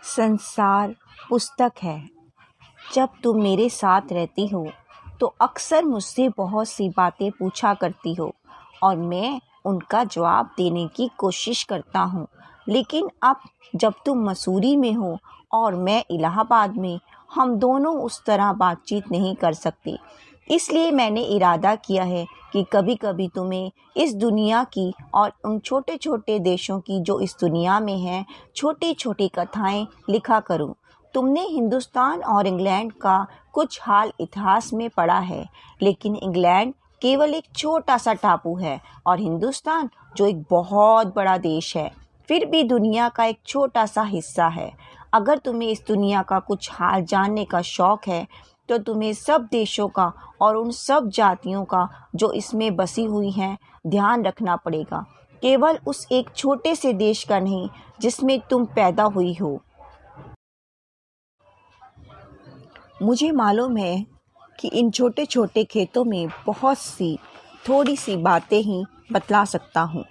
संसार पुस्तक है। जब तुम मेरे साथ रहती हो तो अक्सर मुझसे बहुत सी बातें पूछा करती हो और मैं उनका जवाब देने की कोशिश करता हूँ। लेकिन अब जब तुम मसूरी में हो और मैं इलाहाबाद में, हम दोनों उस तरह बातचीत नहीं कर सकते। इसलिए मैंने इरादा किया है कि कभी कभी तुम्हें इस दुनिया की और उन छोटे छोटे देशों की जो इस दुनिया में हैं छोटी छोटी कथाएं लिखा करूं। तुमने हिंदुस्तान और इंग्लैंड का कुछ हाल इतिहास में पढ़ा है, लेकिन इंग्लैंड केवल एक छोटा सा टापू है और हिंदुस्तान जो एक बहुत बड़ा देश है फिर भी दुनिया का एक छोटा सा हिस्सा है। अगर तुम्हें इस दुनिया का कुछ हाल जानने का शौक है तो तुम्हें सब देशों का और उन सब जातियों का जो इसमें बसी हुई हैं ध्यान रखना पड़ेगा, केवल उस एक छोटे से देश का नहीं जिसमें तुम पैदा हुई हो। मुझे मालूम है कि इन छोटे छोटे खेतों में बहुत सी थोड़ी सी बातें ही बतला सकता हूँ,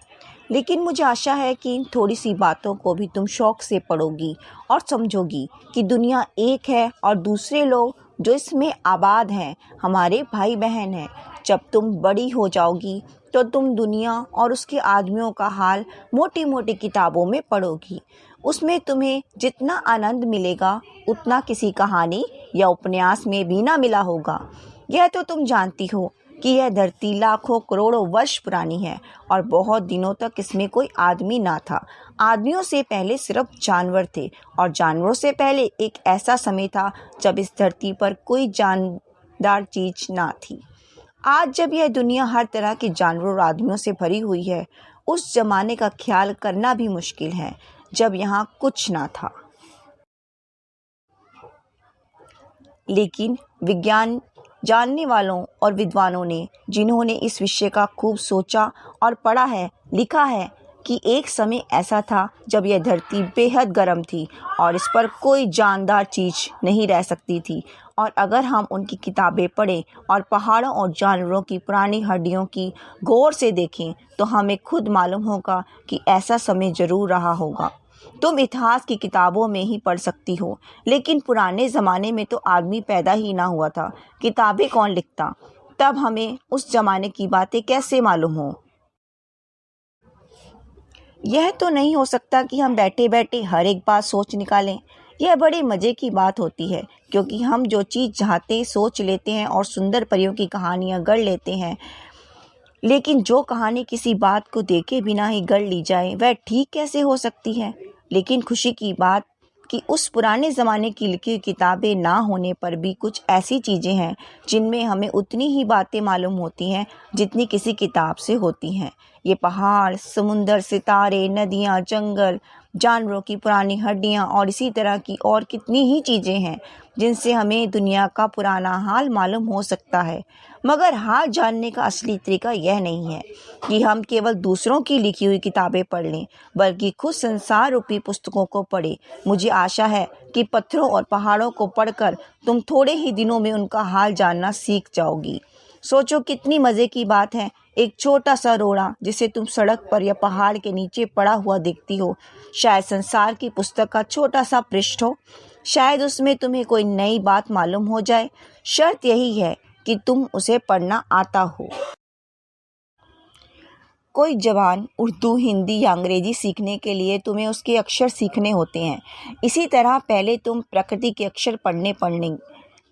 लेकिन मुझे आशा है कि इन थोड़ी सी बातों को भी तुम शौक से पढ़ोगी और समझोगी कि दुनिया एक है और दूसरे लोग जो इसमें आबाद हैं हमारे भाई बहन हैं। जब तुम बड़ी हो जाओगी तो तुम दुनिया और उसके आदमियों का हाल मोटी मोटी किताबों में पढ़ोगी। उसमें तुम्हें जितना आनंद मिलेगा उतना किसी कहानी या उपन्यास में भी ना मिला होगा। यह तो तुम जानती हो कि यह धरती लाखों करोड़ों वर्ष पुरानी है और बहुत दिनों तक इसमें कोई आदमी ना था। आदमियों से पहले सिर्फ जानवर थे और जानवरों से पहले एक ऐसा समय था जब इस धरती पर कोई जानदार चीज ना थी। आज जब यह दुनिया हर तरह के जानवरों और आदमियों से भरी हुई है, उस जमाने का ख्याल करना भी मुश्किल है जब यहाँ कुछ ना था। लेकिन विज्ञान जानने वालों और विद्वानों ने, जिन्होंने इस विषय का खूब सोचा और पढ़ा है, लिखा है कि एक समय ऐसा था जब यह धरती बेहद गर्म थी और इस पर कोई जानदार चीज़ नहीं रह सकती थी। और अगर हम उनकी किताबें पढ़ें और पहाड़ों और जानवरों की पुरानी हड्डियों की गौर से देखें तो हमें खुद मालूम होगा कि ऐसा समय ज़रूर रहा होगा। तुम इतिहास की किताबों में ही पढ़ सकती हो, लेकिन पुराने ज़माने में तो आदमी पैदा ही ना हुआ था। किताबें कौन लिखता? तब हमें उस ज़माने की बातें कैसे मालूम हो? यह तो नहीं हो सकता कि हम बैठे बैठे हर एक बात सोच निकालें। यह बड़े मज़े की बात होती है, क्योंकि हम जो चीज़ चाहते सोच लेते हैं और सुंदर परियों की कहानियाँ गढ़ लेते हैं। लेकिन जो कहानी किसी बात को देखे बिना ही गढ़ ली जाए वह ठीक कैसे हो सकती है? लेकिन खुशी की बात कि उस पुराने ज़माने की लिखी हुई किताबें ना होने पर भी कुछ ऐसी चीज़ें हैं जिनमें हमें उतनी ही बातें मालूम होती हैं जितनी किसी किताब से होती हैं। ये पहाड़, समुंदर, सितारे, नदियाँ, जंगल, जानवरों की पुरानी हड्डियाँ और इसी तरह की और कितनी ही चीज़ें हैं जिनसे हमें दुनिया का पुराना हाल मालूम हो सकता है। मगर हाल जानने का असली तरीका यह नहीं है कि हम केवल दूसरों की लिखी हुई किताबें पढ़ लें, बल्कि खुद संसार रूपी पुस्तकों को पढ़ें। मुझे आशा है कि पत्थरों और पहाड़ों को पढ़कर तुम थोड़े ही दिनों में उनका हाल जानना सीख जाओगी। सोचो कितनी मज़े की बात है, एक छोटा सा रोड़ा जिसे तुम सड़क पर या पहाड़ के नीचे पड़ा हुआ देखती हो, शायद संसार की पुस्तक का छोटा सा पृष्ठ हो। शायद उसमें तुम्हें कोई नई बात मालूम हो जाए। शर्त यही है कि तुम उसे पढ़ना आता हो। कोई जवान उर्दू, हिंदी या अंग्रेजी सीखने के लिए तुम्हें उसके अक्षर सीखने होते हैं। इसी तरह पहले तुम प्रकृति के अक्षर पढ़ने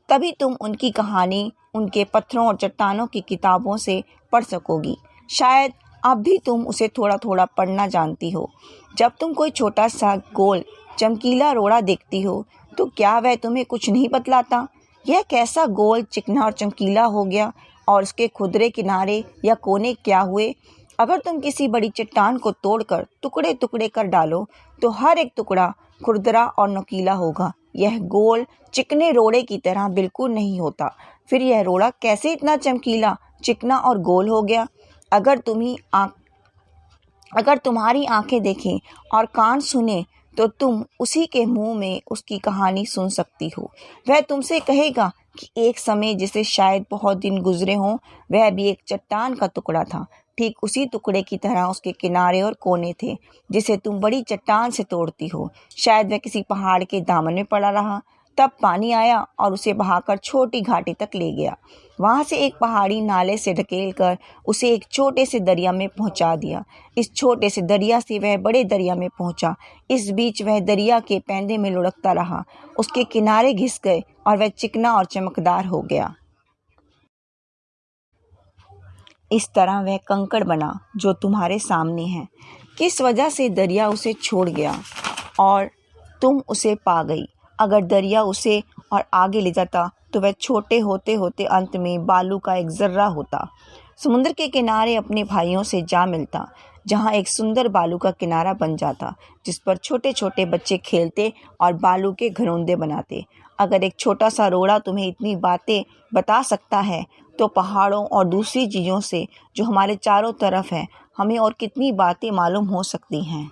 तभी तुम उनकी कहानी उनके पत्थरों और चट्टानों की किताबों से पढ़ सकोगी। शायद अब भी तुम उसे थोड़ा थोड़ा पढ़ना जानती हो। जब तुम कोई छोटा सा गोल चमकीला रोड़ा देखती हो तो क्या वह तुम्हें कुछ नहीं बतलाता? यह कैसा गोल, चिकना और चमकीला हो गया और उसके खुरदरे किनारे या कोने क्या हुए? अगर तुम किसी बड़ी चट्टान को तोड़कर टुकड़े टुकड़े कर डालो तो हर एक टुकड़ा खुरदरा और नुकीला होगा। यह गोल चिकने रोड़े की तरह बिल्कुल नहीं होता। फिर यह रोड़ा कैसे इतना चमकीला, चिकना और गोल हो गया? अगर तुम्हारी आंखें देखें और कान सुने तो तुम उसी के मुंह में उसकी कहानी सुन सकती हो। वह तुमसे कहेगा कि एक समय जिसे शायद बहुत दिन गुजरे हों, वह भी एक चट्टान का टुकड़ा था। ठीक उसी टुकड़े की तरह उसके किनारे और कोने थे जिसे तुम बड़ी चट्टान से तोड़ती हो। शायद वह किसी पहाड़ के दामन में पड़ा रहा। तब पानी आया और उसे बहाकर छोटी घाटी तक ले गया। वहां से एक पहाड़ी नाले से ढकेल कर उसे एक छोटे से दरिया में पहुंचा दिया। इस छोटे से दरिया से वह बड़े दरिया में पहुंचा। इस बीच वह दरिया के पैंदे में लुढ़कता रहा। उसके किनारे घिस गए और वह चिकना और चमकदार हो गया। इस तरह वह कंकड़ बना जो तुम्हारे सामने है। किस वजह से दरिया उसे छोड़ गया और तुम उसे पा गई। अगर दरिया उसे और आगे ले जाता तो वह छोटे होते होते अंत में बालू का एक जर्रा होता। समुद्र के किनारे अपने भाइयों से जा मिलता, जहाँ एक सुंदर बालू का किनारा बन जाता जिस पर छोटे छोटे बच्चे खेलते और बालू के घरौंदे बनाते। अगर एक छोटा सा रोड़ा तुम्हें इतनी बातें बता सकता है तो पहाड़ों और दूसरी चीज़ों से जो हमारे चारों तरफ है हमें और कितनी बातें मालूम हो सकती हैं।